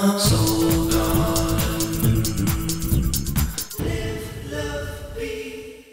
Soul Garden. Live, love, be.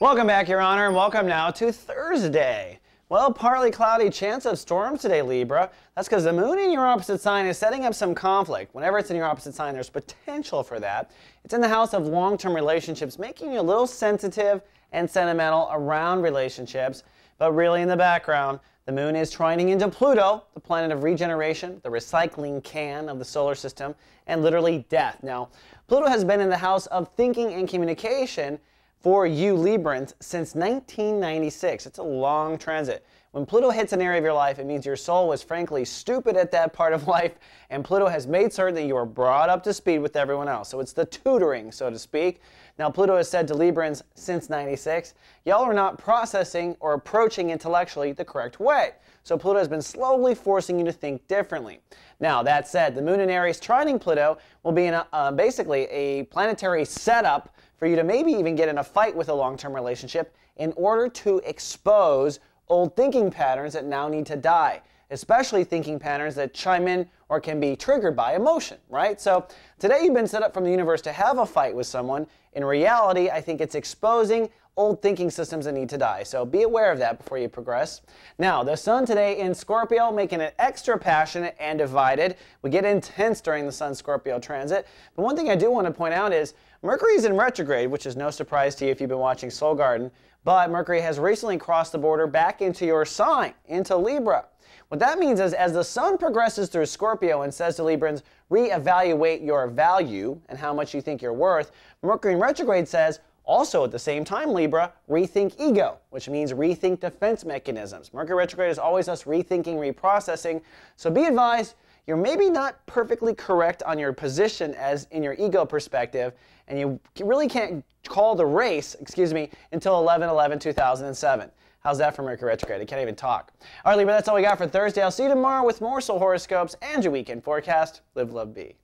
Welcome back, Your Honor, and welcome now to Thursday. Well, partly cloudy, chance of storms today, Libra. That's because the moon in your opposite sign is setting up some conflict. Whenever it's in your opposite sign, there's potential for that. It's in the house of long-term relationships, making you a little sensitive and sentimental around relationships. But really in the background, the moon is trining into Pluto, the planet of regeneration, the recycling can of the solar system, and literally death. Now, Pluto has been in the house of thinking and communication for you Librans since 1996. It's a long transit. When Pluto hits an area of your life, it means your soul was frankly stupid at that part of life, and Pluto has made certain that you are brought up to speed with everyone else. So it's the tutoring, so to speak. Now, Pluto has said to Librans since 96, y'all are not processing or approaching intellectually the correct way. So Pluto has been slowly forcing you to think differently. Now, that said, the moon in Aries trining Pluto will be in basically a planetary setup for you to maybe even get in a fight with a long-term relationship in order to expose old thinking patterns that now need to die, especially thinking patterns that chime in or can be triggered by emotion, right? So today you've been set up from the universe to have a fight with someone. In reality, I think it's exposing old thinking systems that need to die. So be aware of that before you progress. Now, the sun today in Scorpio, making it extra passionate and divided. We get intense during the sun-Scorpio transit. But one thing I do want to point out is Mercury's in retrograde, which is no surprise to you if you've been watching Soul Garden. But Mercury has recently crossed the border back into your sign, into Libra. What that means is as the sun progresses through Scorpio and says to Librans, reevaluate your value and how much you think you're worth, Mercury in retrograde says, also at the same time, Libra, rethink ego, which means rethink defense mechanisms. Mercury retrograde is always us rethinking, reprocessing. So be advised, you're maybe not perfectly correct on your position as in your ego perspective, and you really can't call the race, until 11/11/2007. How's that for Mercury retrograde? I can't even talk. All right, Libra, that's all we got for Thursday. I'll see you tomorrow with more soul horoscopes and your weekend forecast. Live, love, be.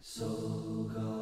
Soul Garden.